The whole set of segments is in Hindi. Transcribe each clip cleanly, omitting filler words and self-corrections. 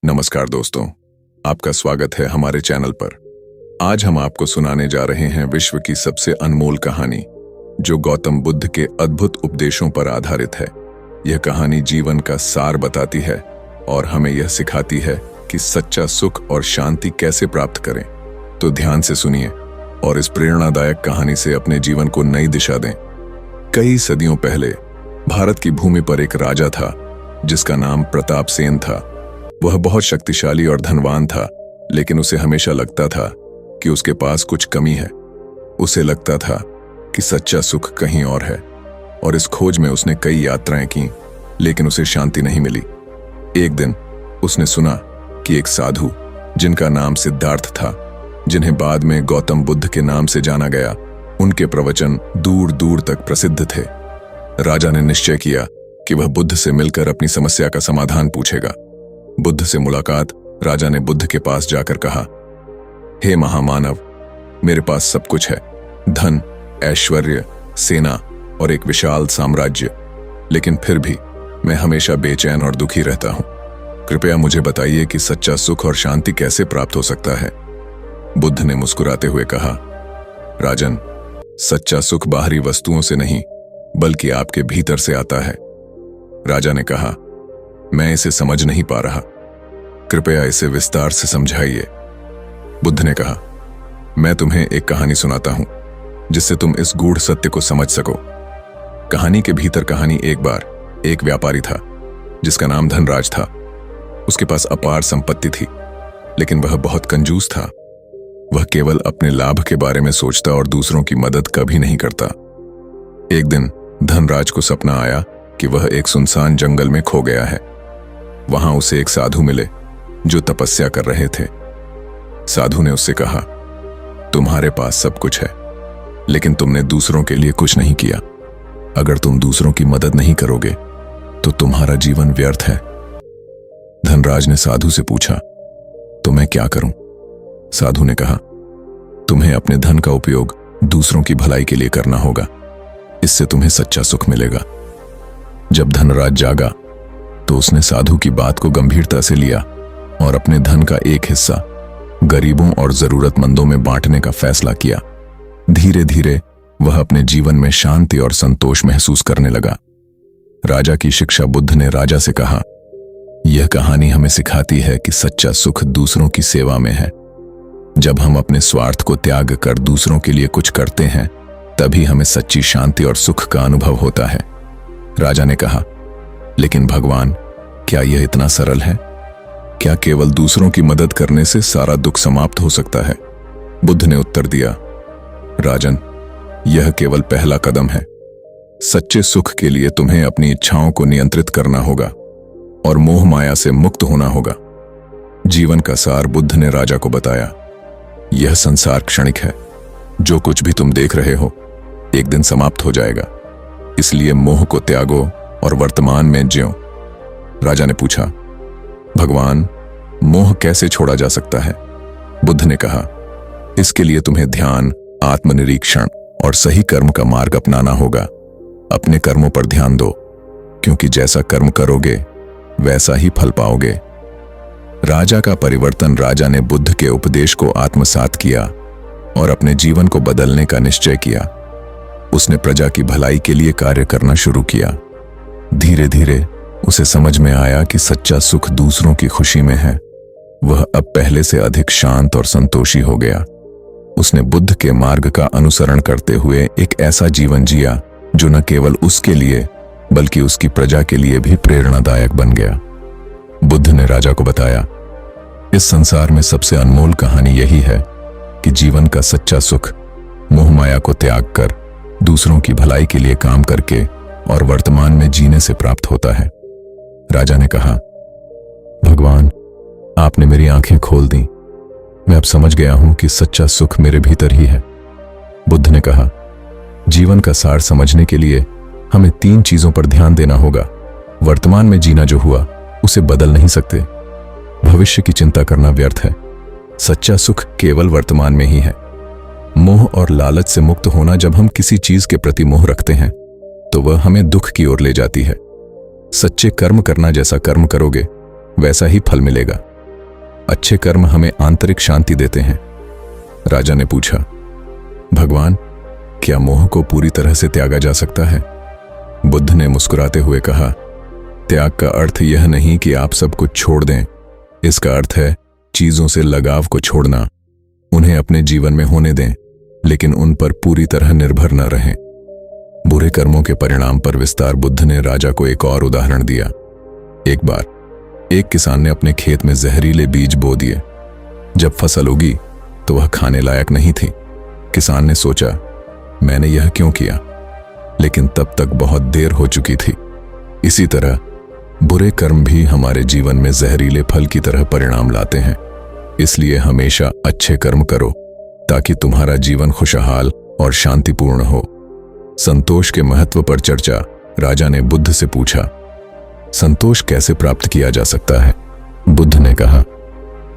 नमस्कार दोस्तों, आपका स्वागत है हमारे चैनल पर। आज हम आपको सुनाने जा रहे हैं विश्व की सबसे अनमोल कहानी, जो गौतम बुद्ध के अद्भुत उपदेशों पर आधारित है। यह कहानी जीवन का सार बताती है और हमें यह सिखाती है कि सच्चा सुख और शांति कैसे प्राप्त करें। तो ध्यान से सुनिए और इस प्रेरणादायक कहानी से अपने जीवन को नई दिशा दें। कई सदियों पहले भारत की भूमि पर एक राजा था जिसका नाम प्रताप सेन था। वह बहुत शक्तिशाली और धनवान था, लेकिन उसे हमेशा लगता था कि उसके पास कुछ कमी है। उसे लगता था कि सच्चा सुख कहीं और है, और इस खोज में उसने कई यात्राएं की, लेकिन उसे शांति नहीं मिली। एक दिन उसने सुना कि एक साधु, जिनका नाम सिद्धार्थ था, जिन्हें बाद में गौतम बुद्ध के नाम से जाना गया, उनके प्रवचन दूर दूर तक प्रसिद्ध थे। राजा ने निश्चय किया कि वह बुद्ध से मिलकर अपनी समस्या का समाधान पूछेगा। बुद्ध से मुलाकात, राजा ने बुद्ध के पास जाकर कहा, हे महामानव, मेरे पास सब कुछ है, धन, ऐश्वर्य, सेना और एक विशाल साम्राज्य, लेकिन फिर भी मैं हमेशा बेचैन और दुखी रहता हूं। कृपया मुझे बताइए कि सच्चा सुख और शांति कैसे प्राप्त हो सकता है। बुद्ध ने मुस्कुराते हुए कहा, राजन, सच्चा सुख बाहरी वस्तुओं से नहीं, बल्कि आपके भीतर से आता है। राजा ने कहा, मैं इसे समझ नहीं पा रहा, कृपया इसे विस्तार से समझाइए। बुद्ध ने कहा, मैं तुम्हें एक कहानी सुनाता हूं जिससे तुम इस गूढ़ सत्य को समझ सको। कहानी के भीतर कहानी। एक बार एक व्यापारी था जिसका नाम धनराज था। उसके पास अपार संपत्ति थी, लेकिन वह बहुत कंजूस था। वह केवल अपने लाभ के बारे में सोचता और दूसरों की मदद कभी नहीं करता। एक दिन धनराज को सपना आया कि वह एक सुनसान जंगल में खो गया है। वहां उसे एक साधु मिले जो तपस्या कर रहे थे। साधु ने उससे कहा, तुम्हारे पास सब कुछ है, लेकिन तुमने दूसरों के लिए कुछ नहीं किया। अगर तुम दूसरों की मदद नहीं करोगे तो तुम्हारा जीवन व्यर्थ है। धनराज ने साधु से पूछा, तो मैं क्या करूं? साधु ने कहा, तुम्हें अपने धन का उपयोग दूसरों की भलाई के लिए करना होगा, इससे तुम्हें सच्चा सुख मिलेगा। जब धनराज जागा तो उसने साधु की बात को गंभीरता से लिया और अपने धन का एक हिस्सा गरीबों और जरूरतमंदों में बांटने का फैसला किया। धीरे धीरे वह अपने जीवन में शांति और संतोष महसूस करने लगा। राजा की शिक्षा। बुद्ध ने राजा से कहा, यह कहानी हमें सिखाती है कि सच्चा सुख दूसरों की सेवा में है। जब हम अपने स्वार्थ को त्याग कर दूसरों के लिए कुछ करते हैं, तभी हमें सच्ची शांति और सुख का अनुभव होता है। राजा ने कहा, लेकिन भगवान, क्या यह इतना सरल है? क्या केवल दूसरों की मदद करने से सारा दुख समाप्त हो सकता है? बुद्ध ने उत्तर दिया, राजन, यह केवल पहला कदम है। सच्चे सुख के लिए तुम्हें अपनी इच्छाओं को नियंत्रित करना होगा और मोह माया से मुक्त होना होगा। जीवन का सार बुद्ध ने राजा को बताया, यह संसार क्षणिक है। जो कुछ भी तुम देख रहे हो एक दिन समाप्त हो जाएगा, इसलिए मोह को त्यागो और वर्तमान में जियो। राजा ने पूछा, भगवान, मोह कैसे छोड़ा जा सकता है? बुद्ध ने कहा, इसके लिए तुम्हें ध्यान, आत्मनिरीक्षण और सही कर्म का मार्ग अपनाना होगा। अपने कर्मों पर ध्यान दो, क्योंकि जैसा कर्म करोगे वैसा ही फल पाओगे। राजा का परिवर्तन। राजा ने बुद्ध के उपदेश को आत्मसात किया और अपने जीवन को बदलने का निश्चय किया। उसने प्रजा की भलाई के लिए कार्य करना शुरू किया। धीरे धीरे उसे समझ में आया कि सच्चा सुख दूसरों की खुशी में है। वह अब पहले से अधिक शांत और संतोषी हो गया। उसने बुद्ध के मार्ग का अनुसरण करते हुए एक ऐसा जीवन जिया जो न केवल उसके लिए बल्कि उसकी प्रजा के लिए भी प्रेरणादायक बन गया। बुद्ध ने राजा को बताया, इस संसार में सबसे अनमोल कहानी यही है कि जीवन का सच्चा सुख मोह माया को त्याग कर दूसरों की भलाई के लिए काम करके और वर्तमान में जीने से प्राप्त होता है। राजा ने कहा, भगवान, आपने मेरी आंखें खोल दी। मैं अब समझ गया हूं कि सच्चा सुख मेरे भीतर ही है। बुद्ध ने कहा, जीवन का सार समझने के लिए हमें 3 चीजों पर ध्यान देना होगा। वर्तमान में जीना जो हुआ उसे बदल नहीं सकते। भविष्य की चिंता करना व्यर्थ है। सच्चा सुख केवल वर्तमान में ही है। मोह और लालच से मुक्त होना। जब हम किसी चीज के प्रति मोह रखते हैं तो वह हमें दुख की ओर ले जाती है। सच्चे कर्म करना। जैसा कर्म करोगे वैसा ही फल मिलेगा। अच्छे कर्म हमें आंतरिक शांति देते हैं। राजा ने पूछा, भगवान, क्या मोह को पूरी तरह से त्यागा जा सकता है? बुद्ध ने मुस्कुराते हुए कहा, त्याग का अर्थ यह नहीं कि आप सब कुछ छोड़ दें। इसका अर्थ है चीजों से लगाव को छोड़ना। उन्हें अपने जीवन में होने दें, लेकिन उन पर पूरी तरह निर्भर न रहें। बुरे कर्मों के परिणाम पर विस्तार बुद्ध ने राजा को एक और उदाहरण दिया। एक बार एक किसान ने अपने खेत में जहरीले बीज बो दिए। जब फसल उगी तो वह खाने लायक नहीं थी। किसान ने सोचा, मैंने यह क्यों किया? लेकिन तब तक बहुत देर हो चुकी थी। इसी तरह बुरे कर्म भी हमारे जीवन में जहरीले फल की तरह परिणाम लाते हैं। इसलिए हमेशा अच्छे कर्म करो ताकि तुम्हारा जीवन खुशहाल और शांतिपूर्ण हो। संतोष के महत्व पर चर्चा। राजा ने बुद्ध से पूछा, संतोष कैसे प्राप्त किया जा सकता है? बुद्ध ने कहा,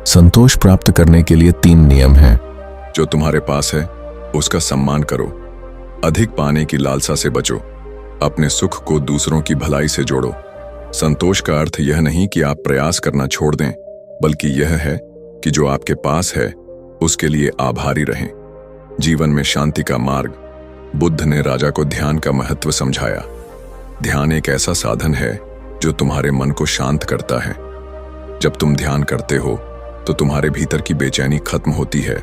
संतोष प्राप्त करने के लिए 3 नियम हैं। जो तुम्हारे पास है उसका सम्मान करो, अधिक पाने की लालसा से बचो, अपने सुख को दूसरों की भलाई से जोड़ो। संतोष का अर्थ यह नहीं कि आप प्रयास करना छोड़ दें, बल्कि यह है कि जो आपके पास है उसके लिए आभारी रहें। जीवन में शांति का मार्ग। बुद्ध ने राजा को ध्यान का महत्व समझाया। ध्यान एक ऐसा साधन है जो तुम्हारे मन को शांत करता है। जब तुम ध्यान करते हो तो तुम्हारे भीतर की बेचैनी खत्म होती है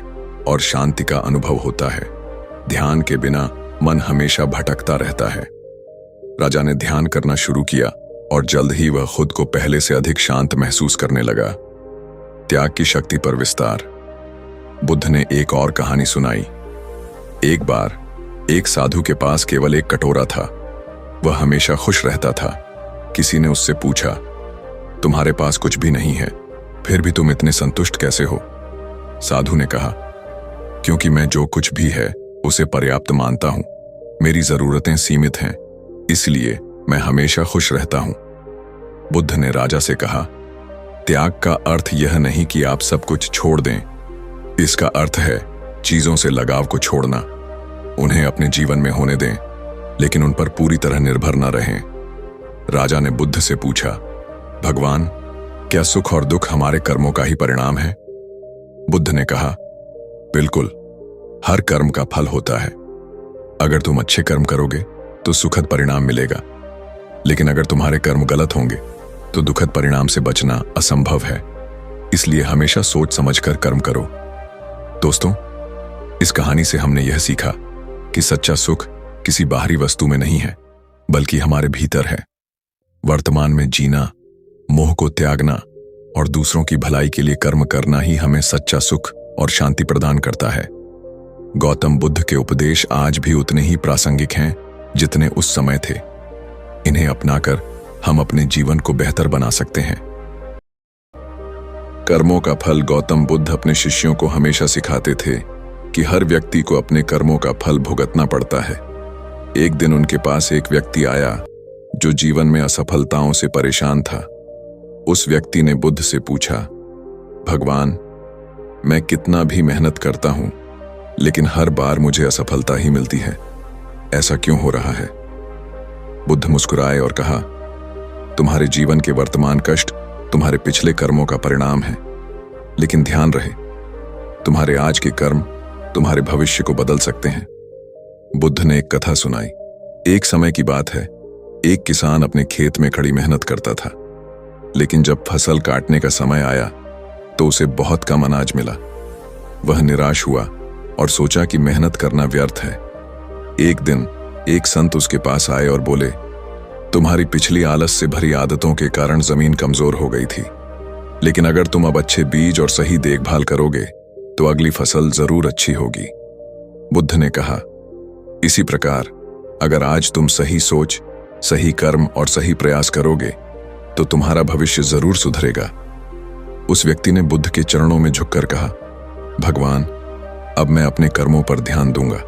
और शांति का अनुभव होता है। ध्यान के बिना मन हमेशा भटकता रहता है। राजा ने ध्यान करना शुरू किया और जल्द ही वह खुद को पहले से अधिक शांत महसूस करने लगा। त्याग की शक्ति पर विस्तार। बुद्ध ने एक और कहानी सुनाई। एक बार एक साधु के पास केवल एक कटोरा था। वह हमेशा खुश रहता था। किसी ने उससे पूछा, तुम्हारे पास कुछ भी नहीं है, फिर भी तुम इतने संतुष्ट कैसे हो? साधु ने कहा, क्योंकि मैं जो कुछ भी है उसे पर्याप्त मानता हूं। मेरी जरूरतें सीमित हैं, इसलिए मैं हमेशा खुश रहता हूं। बुद्ध ने राजा से कहा, त्याग का अर्थ यह नहीं कि आप सब कुछ छोड़ दें। इसका अर्थ है चीजों से लगाव को छोड़ना। उन्हें अपने जीवन में होने दें, लेकिन उन पर पूरी तरह निर्भर न रहें। राजा ने बुद्ध से पूछा, भगवान, क्या सुख और दुख हमारे कर्मों का ही परिणाम है? बुद्ध ने कहा, बिल्कुल, हर कर्म का फल होता है। अगर तुम अच्छे कर्म करोगे तो सुखद परिणाम मिलेगा, लेकिन अगर तुम्हारे कर्म गलत होंगे तो दुखद परिणाम से बचना असंभव है। इसलिए हमेशा सोच समझकर कर्म करो। दोस्तों, इस कहानी से हमने यह सीखा कि सच्चा सुख किसी बाहरी वस्तु में नहीं है, बल्कि हमारे भीतर है। वर्तमान में जीना, मोह को त्यागना और दूसरों की भलाई के लिए कर्म करना ही हमें सच्चा सुख और शांति प्रदान करता है। गौतम बुद्ध के उपदेश आज भी उतने ही प्रासंगिक हैं जितने उस समय थे। इन्हें अपनाकर हम अपने जीवन को बेहतर बना सकते हैं। कर्मों का फल। गौतम बुद्ध अपने शिष्यों को हमेशा सिखाते थे कि हर व्यक्ति को अपने कर्मों का फल भुगतना पड़ता है। एक दिन उनके पास एक व्यक्ति आया जो जीवन में असफलताओं से परेशान था। उस व्यक्ति ने बुद्ध से पूछा, भगवान, मैं कितना भी मेहनत करता हूं, लेकिन हर बार मुझे असफलता ही मिलती है। ऐसा क्यों हो रहा है? बुद्ध मुस्कुराए और कहा, तुम्हारे जीवन के वर्तमान कष्ट तुम्हारे पिछले कर्मों का परिणाम है, लेकिन ध्यान रहे, तुम्हारे आज के कर्म तुम्हारे भविष्य को बदल सकते हैं। बुद्ध ने एक कथा सुनाई। एक समय की बात है, एक किसान अपने खेत में खड़ी मेहनत करता था, लेकिन जब फसल काटने का समय आया तो उसे बहुत कम अनाज मिला। वह निराश हुआ और सोचा कि मेहनत करना व्यर्थ है। एक दिन एक संत उसके पास आए और बोले, तुम्हारी पिछली आलस से भरी आदतों के कारण जमीन कमजोर हो गई थी, लेकिन अगर तुम अब अच्छे बीज और सही देखभाल करोगे तो अगली फसल जरूर अच्छी होगी। बुद्ध ने कहा, इसी प्रकार अगर आज तुम सही सोच, सही कर्म और सही प्रयास करोगे तो तुम्हारा भविष्य जरूर सुधरेगा। उस व्यक्ति ने बुद्ध के चरणों में झुककर कहा, भगवान, अब मैं अपने कर्मों पर ध्यान दूंगा।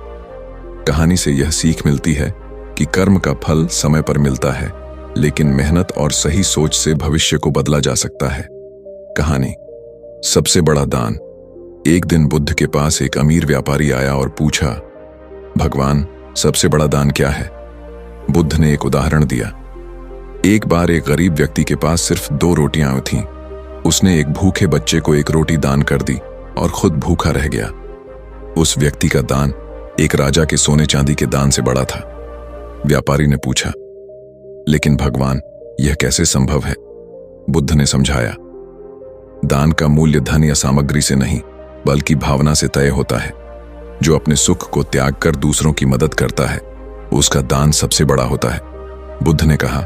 कहानी से यह सीख मिलती है कि कर्म का फल समय पर मिलता है, लेकिन मेहनत और सही सोच से भविष्य को बदला जा सकता है। कहानी सबसे बड़ा दान। एक दिन बुद्ध के पास एक अमीर व्यापारी आया और पूछा, भगवान, सबसे बड़ा दान क्या है? बुद्ध ने एक उदाहरण दिया। एक बार एक गरीब व्यक्ति के पास सिर्फ 2 रोटियां थीं। उसने एक भूखे बच्चे को एक रोटी दान कर दी और खुद भूखा रह गया। उस व्यक्ति का दान एक राजा के सोने चांदी के दान से बड़ा था। व्यापारी ने पूछा, लेकिन भगवान, यह कैसे संभव है? बुद्ध ने समझाया, दान का मूल्य धन या सामग्री से नहीं बल्कि भावना से तय होता है। जो अपने सुख को त्याग कर दूसरों की मदद करता है उसका दान सबसे बड़ा होता है। बुद्ध ने कहा,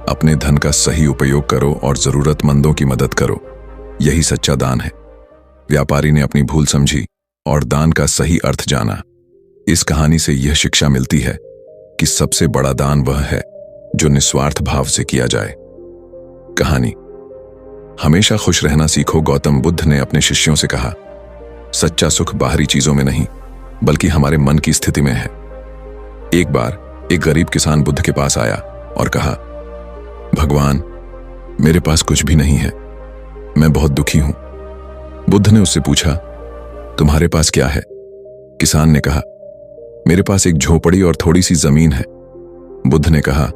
अपने धन का सही उपयोग करो और जरूरतमंदों की मदद करो, यही सच्चा दान है। व्यापारी ने अपनी भूल समझी और दान का सही अर्थ जाना। इस कहानी से यह शिक्षा मिलती है कि सबसे बड़ा दान वह है जो निस्वार्थ भाव से किया जाए। कहानी, हमेशा खुश रहना सीखो। गौतम बुद्ध ने अपने शिष्यों से कहा, सच्चा सुख बाहरी चीजों में नहीं बल्कि हमारे मन की स्थिति में है। एक बार एक गरीब किसान बुद्ध के पास आया और कहा, भगवान, मेरे पास कुछ भी नहीं है, मैं बहुत दुखी हूं। बुद्ध ने उससे पूछा, तुम्हारे पास क्या है? किसान ने कहा, मेरे पास एक झोपड़ी और थोड़ी सी जमीन है। बुद्ध ने कहा,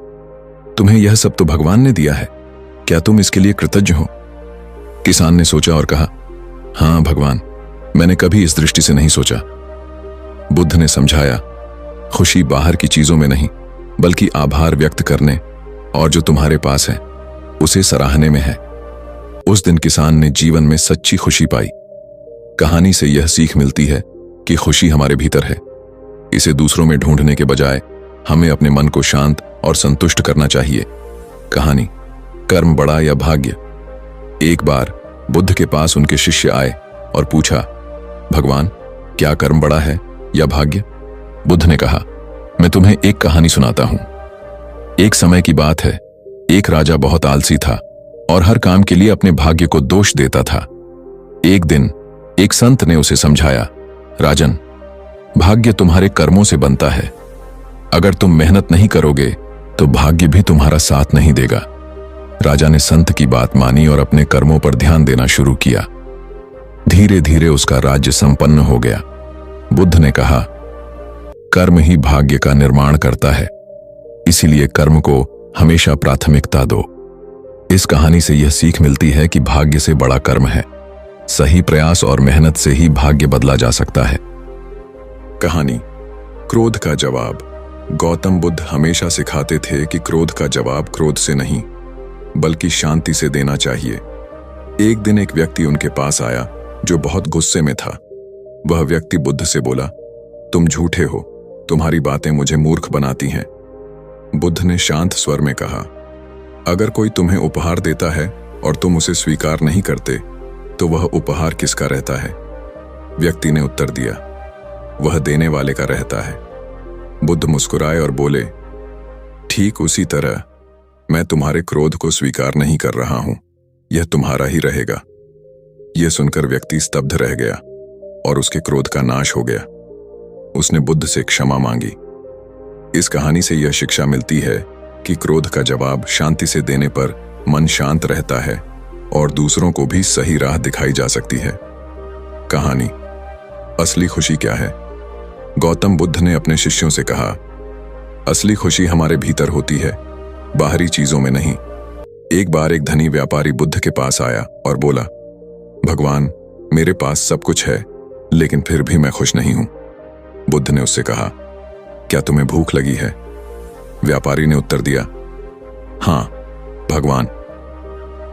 तुम्हें यह सब तो भगवान ने दिया है, क्या तुम इसके लिए कृतज्ञ हो? किसान ने सोचा और कहा, हां भगवान, मैंने कभी इस दृष्टि से नहीं सोचा। बुद्ध ने समझाया, खुशी बाहर की चीजों में नहीं बल्कि आभार व्यक्त करने और जो तुम्हारे पास है उसे सराहने में है। उस दिन किसान ने जीवन में सच्ची खुशी पाई। कहानी से यह सीख मिलती है कि खुशी हमारे भीतर है, इसे दूसरों में ढूंढने के बजाय हमें अपने मन को शांत और संतुष्ट करना चाहिए। कहानी, कर्म बड़ा या भाग्य? एक बार बुद्ध के पास उनके शिष्य आए और पूछा, भगवान, क्या कर्म बड़ा है या भाग्य? बुद्ध ने कहा, मैं तुम्हें एक कहानी सुनाता हूं। एक समय की बात है, एक राजा बहुत आलसी था और हर काम के लिए अपने भाग्य को दोष देता था। एक दिन एक संत ने उसे समझाया, राजन, भाग्य तुम्हारे कर्मों से बनता है। अगर तुम मेहनत नहीं करोगे तो भाग्य भी तुम्हारा साथ नहीं देगा। राजा ने संत की बात मानी और अपने कर्मों पर ध्यान देना शुरू किया। धीरे धीरे उसका राज्य संपन्न हो गया। बुद्ध ने कहा, कर्म ही भाग्य का निर्माण करता है, इसीलिए कर्म को हमेशा प्राथमिकता दो। इस कहानी से यह सीख मिलती है कि भाग्य से बड़ा कर्म है। सही प्रयास और मेहनत से ही भाग्य बदला जा सकता है। कहानी, क्रोध का जवाब। गौतम बुद्ध हमेशा सिखाते थे कि क्रोध का जवाब क्रोध से नहीं बल्कि शांति से देना चाहिए। एक दिन एक व्यक्ति उनके पास आया जो बहुत गुस्से में था। वह व्यक्ति बुद्ध से बोला, तुम झूठे हो, तुम्हारी बातें मुझे मूर्ख बनाती हैं। बुद्ध ने शांत स्वर में कहा, अगर कोई तुम्हें उपहार देता है और तुम उसे स्वीकार नहीं करते तो वह उपहार किसका रहता है? व्यक्ति ने उत्तर दिया, वह देने वाले का रहता है। बुद्ध मुस्कुराए और बोले, ठीक उसी तरह मैं तुम्हारे क्रोध को स्वीकार नहीं कर रहा हूं, यह तुम्हारा ही रहेगा। यह सुनकर व्यक्ति स्तब्ध रह गया और उसके क्रोध का नाश हो गया। उसने बुद्ध से क्षमा मांगी। इस कहानी से यह शिक्षा मिलती है कि क्रोध का जवाब शांति से देने पर मन शांत रहता है और दूसरों को भी सही राह दिखाई जा सकती है। कहानी, असली खुशी क्या है? गौतम बुद्ध ने अपने शिष्यों से कहा, असली खुशी हमारे भीतर होती है, बाहरी चीजों में नहीं। एक बार एक धनी व्यापारी बुद्ध के पास आया और बोला, भगवान, मेरे पास सब कुछ है लेकिन फिर भी मैं खुश नहीं हूं। बुद्ध ने उससे कहा, क्या तुम्हें भूख लगी है? व्यापारी ने उत्तर दिया, हां भगवान।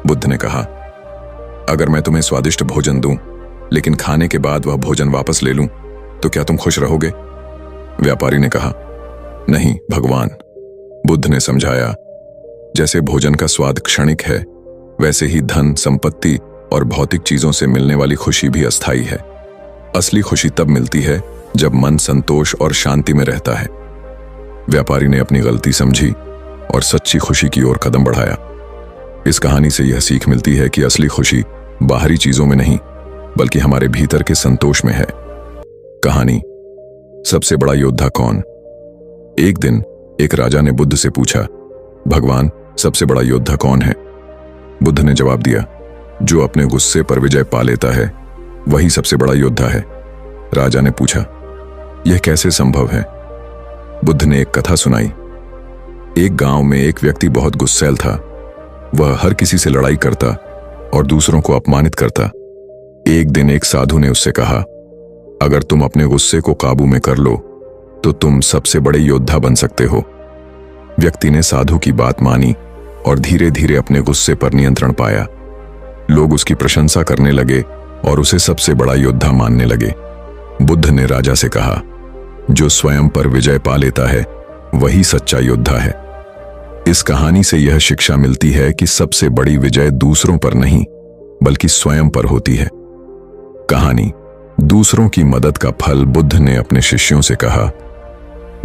बुद्ध ने कहा, अगर मैं तुम्हें स्वादिष्ट भोजन दूं लेकिन खाने के बाद वह भोजन वापस ले लूं तो क्या तुम खुश रहोगे? व्यापारी ने कहा, नहीं भगवान। बुद्ध ने समझाया, जैसे भोजन का स्वाद क्षणिक है वैसे ही धन, संपत्ति और भौतिक चीजों से मिलने वाली खुशी भी अस्थायी है। असली खुशी तब मिलती है जब मन संतोष और शांति में रहता है। व्यापारी ने अपनी गलती समझी और सच्ची खुशी की ओर कदम बढ़ाया। इस कहानी से यह सीख मिलती है कि असली खुशी बाहरी चीजों में नहीं बल्कि हमारे भीतर के संतोष में है। कहानी, सबसे बड़ा योद्धा कौन? एक दिन एक राजा ने बुद्ध से पूछा, भगवान, सबसे बड़ा योद्धा कौन है? बुद्ध ने जवाब दिया, जो अपने गुस्से पर विजय पा लेता है वही सबसे बड़ा योद्धा है। राजा ने पूछा, यह कैसे संभव है? बुद्ध ने एक कथा सुनाई। एक गांव में एक व्यक्ति बहुत गुस्सैल था। वह हर किसी से लड़ाई करता और दूसरों को अपमानित करता। एक दिन एक साधु ने उससे कहा, अगर तुम अपने गुस्से को काबू में कर लो तो तुम सबसे बड़े योद्धा बन सकते हो। व्यक्ति ने साधु की बात मानी और धीरे धीरे अपने गुस्से पर नियंत्रण पाया। लोग उसकी प्रशंसा करने लगे और उसे सबसे बड़ा योद्धा मानने लगे। बुद्ध ने राजा से कहा, जो स्वयं पर विजय पा लेता है वही सच्चा योद्धा है। इस कहानी से यह शिक्षा मिलती है कि सबसे बड़ी विजय दूसरों पर नहीं बल्कि स्वयं पर होती है। कहानी दूसरों की मदद का फल। बुद्ध ने अपने शिष्यों से कहा,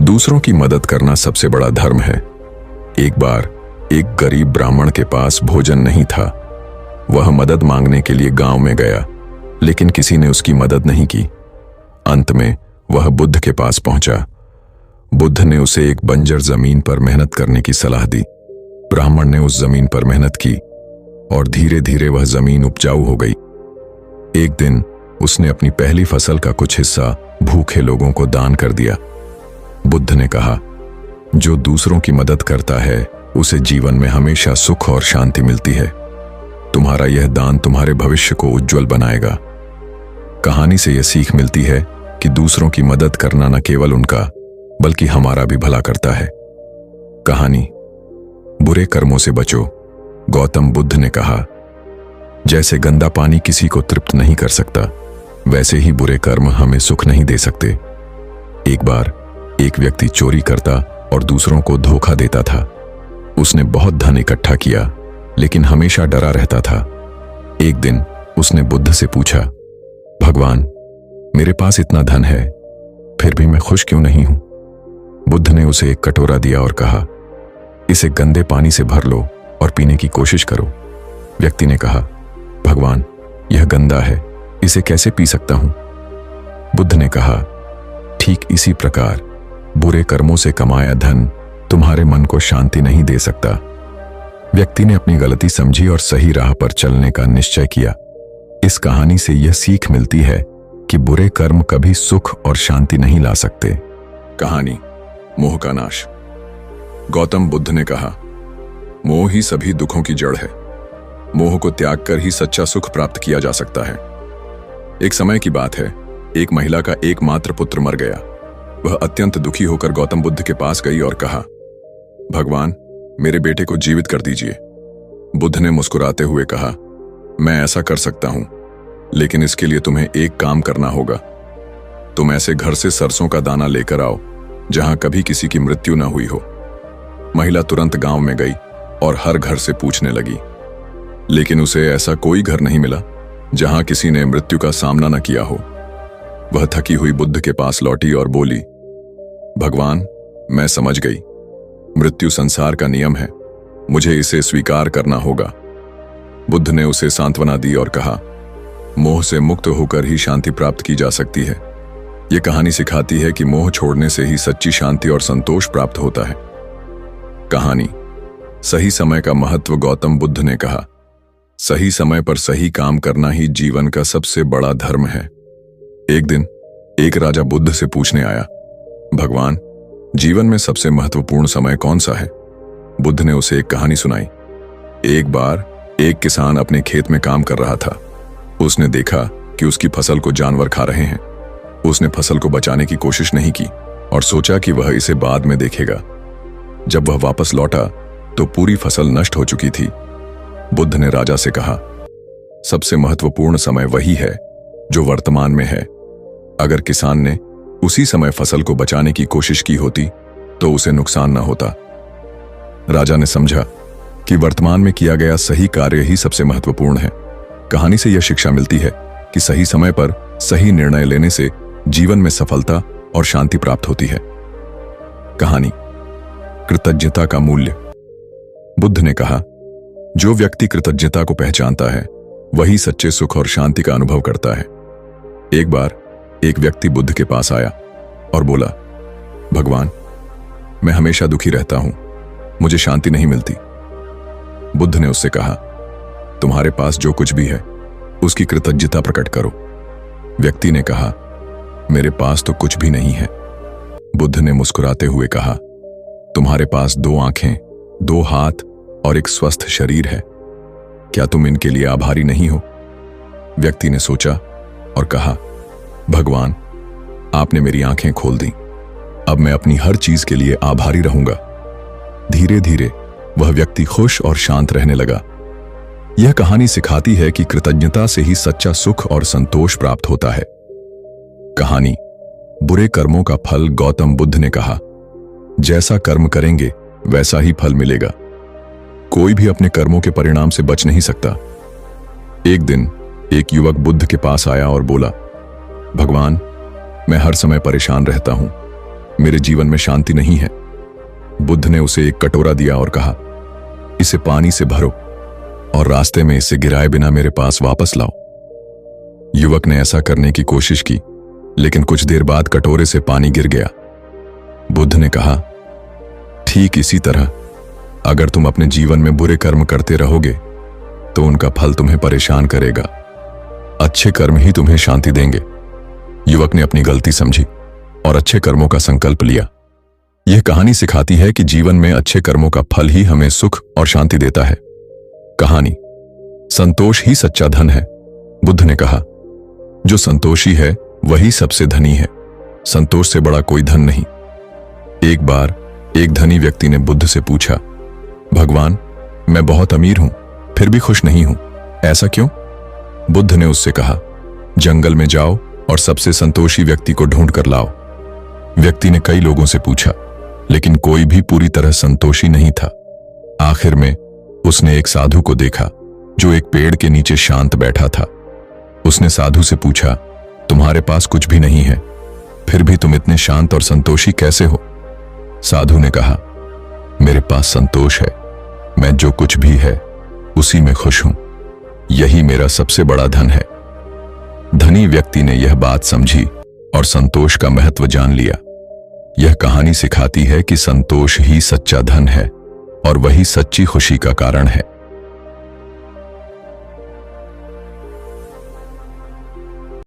दूसरों की मदद करना सबसे बड़ा धर्म है। एक बार एक गरीब ब्राह्मण के पास भोजन नहीं था। वह मदद मांगने के लिए गांव में गया, लेकिन किसी ने उसकी मदद नहीं की। अंत में वह बुद्ध के पास पहुंचा। बुद्ध ने उसे एक बंजर जमीन पर मेहनत करने की सलाह दी। ब्राह्मण ने उस जमीन पर मेहनत की और धीरे धीरे वह जमीन उपजाऊ हो गई। एक दिन उसने अपनी पहली फसल का कुछ हिस्सा भूखे लोगों को दान कर दिया। बुद्ध ने कहा, जो दूसरों की मदद करता है उसे जीवन में हमेशा सुख और शांति मिलती है। तुम्हारा यह दान तुम्हारे भविष्य को उज्जवल बनाएगा। कहानी से यह सीख मिलती है कि दूसरों की मदद करना न केवल उनका बल्कि हमारा भी भला करता है। कहानी बुरे कर्मों से बचो। गौतम बुद्ध ने कहा, जैसे गंदा पानी किसी को तृप्त नहीं कर सकता, वैसे ही बुरे कर्म हमें सुख नहीं दे सकते। एक बार एक व्यक्ति चोरी करता और दूसरों को धोखा देता था। उसने बहुत धन इकट्ठा किया लेकिन हमेशा डरा रहता था। एक दिन उसने बुद्ध से पूछा, भगवान, मेरे पास इतना धन है फिर भी मैं खुश क्यों नहीं हूं? बुद्ध ने उसे एक कटोरा दिया और कहा, इसे गंदे पानी से भर लो और पीने की कोशिश करो। व्यक्ति ने कहा, भगवान, यह गंदा है, इसे कैसे पी सकता हूं? बुद्ध ने कहा, ठीक इसी प्रकार बुरे कर्मों से कमाया धन तुम्हारे मन को शांति नहीं दे सकता। व्यक्ति ने अपनी गलती समझी और सही राह पर चलने का निश्चय किया। इस कहानी से यह सीख मिलती है कि बुरे कर्म कभी सुख और शांति नहीं ला सकते। कहानी मोह का नाश। गौतम बुद्ध ने कहा, मोह ही सभी दुखों की जड़ है। मोह को त्याग कर ही सच्चा सुख प्राप्त किया जा सकता है। एक समय की बात है, एक महिला का एकमात्र पुत्र मर गया। वह अत्यंत दुखी होकर गौतम बुद्ध के पास गई और कहा, भगवान, मेरे बेटे को जीवित कर दीजिए। बुद्ध ने मुस्कुराते हुए कहा, मैं ऐसा कर सकता हूं, लेकिन इसके लिए तुम्हें एक काम करना होगा। तुम ऐसे घर से सरसों का दाना लेकर आओ जहां कभी किसी की मृत्यु न हुई हो। महिला तुरंत गांव में गई और हर घर से पूछने लगी, लेकिन उसे ऐसा कोई घर नहीं मिला जहां किसी ने मृत्यु का सामना न किया हो। वह थकी हुई बुद्ध के पास लौटी और बोली, भगवान, मैं समझ गई, मृत्यु संसार का नियम है, मुझे इसे स्वीकार करना होगा। बुद्ध ने उसे सांत्वना दी और कहा, मोह से मुक्त होकर ही शांति प्राप्त की जा सकती है। यह कहानी सिखाती है कि मोह छोड़ने से ही सच्ची शांति और संतोष प्राप्त होता है। कहानी सही समय का महत्व। गौतम बुद्ध ने कहा, सही समय पर सही काम करना ही जीवन का सबसे बड़ा धर्म है। एक दिन एक राजा बुद्ध से पूछने आया, भगवान, जीवन में सबसे महत्वपूर्ण समय कौन सा है? बुद्ध ने उसे एक कहानी सुनाई। एक बार एक किसान अपने खेत में काम कर रहा था। उसने देखा कि उसकी फसल को जानवर खा रहे हैं। उसने फसल को बचाने की कोशिश नहीं की और सोचा कि वह इसे बाद में देखेगा। जब वह वापस लौटा तो पूरी फसल नष्ट हो चुकी थी। बुद्ध ने राजा से कहा, सबसे महत्वपूर्ण समय वही है जो वर्तमान में है। अगर किसान ने उसी समय फसल को बचाने की कोशिश की होती तो उसे नुकसान न होता। राजा ने समझा कि वर्तमान में किया गया सही कार्य ही सबसे महत्वपूर्ण है। कहानी से यह शिक्षा मिलती है कि सही समय पर सही निर्णय लेने से जीवन में सफलता और शांति प्राप्त होती है। कहानी कृतज्ञता का मूल्य। बुद्ध ने कहा, जो व्यक्ति कृतज्ञता को पहचानता है वही सच्चे सुख और शांति का अनुभव करता है। एक बार एक व्यक्ति बुद्ध के पास आया और बोला, भगवान, मैं हमेशा दुखी रहता हूं, मुझे शांति नहीं मिलती। बुद्ध ने उससे कहा, तुम्हारे पास जो कुछ भी है उसकी कृतज्ञता प्रकट करो। व्यक्ति ने कहा, मेरे पास तो कुछ भी नहीं है। बुद्ध ने मुस्कुराते हुए कहा, तुम्हारे पास 2 आंखें, 2 हाथ और एक स्वस्थ शरीर है। क्या तुम इनके लिए आभारी नहीं हो? व्यक्ति ने सोचा और कहा, भगवान, आपने मेरी आंखें खोल दी। अब मैं अपनी हर चीज के लिए आभारी रहूंगा। धीरे धीरे वह व्यक्ति खुश और शांत रहने लगा। यह कहानी सिखाती है कि कृतज्ञता से ही सच्चा सुख और संतोष प्राप्त होता है। कहानी बुरे कर्मों का फल। गौतम बुद्ध ने कहा, जैसा कर्म करेंगे वैसा ही फल मिलेगा। कोई भी अपने कर्मों के परिणाम से बच नहीं सकता। एक दिन एक युवक बुद्ध के पास आया और बोला, भगवान, मैं हर समय परेशान रहता हूं, मेरे जीवन में शांति नहीं है। बुद्ध ने उसे एक कटोरा दिया और कहा, इसे पानी से भरो और रास्ते में इसे गिराए बिना मेरे पास वापस लाओ। युवक ने ऐसा करने की कोशिश की, लेकिन कुछ देर बाद कटोरे से पानी गिर गया। बुद्ध ने कहा, ठीक इसी तरह अगर तुम अपने जीवन में बुरे कर्म करते रहोगे तो उनका फल तुम्हें परेशान करेगा। अच्छे कर्म ही तुम्हें शांति देंगे। युवक ने अपनी गलती समझी और अच्छे कर्मों का संकल्प लिया। यह कहानी सिखाती है कि जीवन में अच्छे कर्मों का फल ही हमें सुख और शांति देता है। कहानी संतोष ही सच्चा धन है। बुद्ध ने कहा, जो संतोषी है वही सबसे धनी है। संतोष से बड़ा कोई धन नहीं। एक बार एक धनी व्यक्ति ने बुद्ध से पूछा, भगवान, मैं बहुत अमीर हूं फिर भी खुश नहीं हूं, ऐसा क्यों? बुद्ध ने उससे कहा, जंगल में जाओ और सबसे संतोषी व्यक्ति को ढूंढ कर लाओ। व्यक्ति ने कई लोगों से पूछा, लेकिन कोई भी पूरी तरह संतोषी नहीं था। आखिर में उसने एक साधु को देखा जो एक पेड़ के नीचे शांत बैठा था। उसने साधु से पूछा, तुम्हारे पास कुछ भी नहीं है, फिर भी तुम इतने शांत और संतोषी कैसे हो? साधु ने कहा, मेरे पास संतोष है, मैं जो कुछ भी है उसी में खुश हूं, यही मेरा सबसे बड़ा धन है। धनी व्यक्ति ने यह बात समझी और संतोष का महत्व जान लिया। यह कहानी सिखाती है कि संतोष ही सच्चा धन है और वही सच्ची खुशी का कारण है।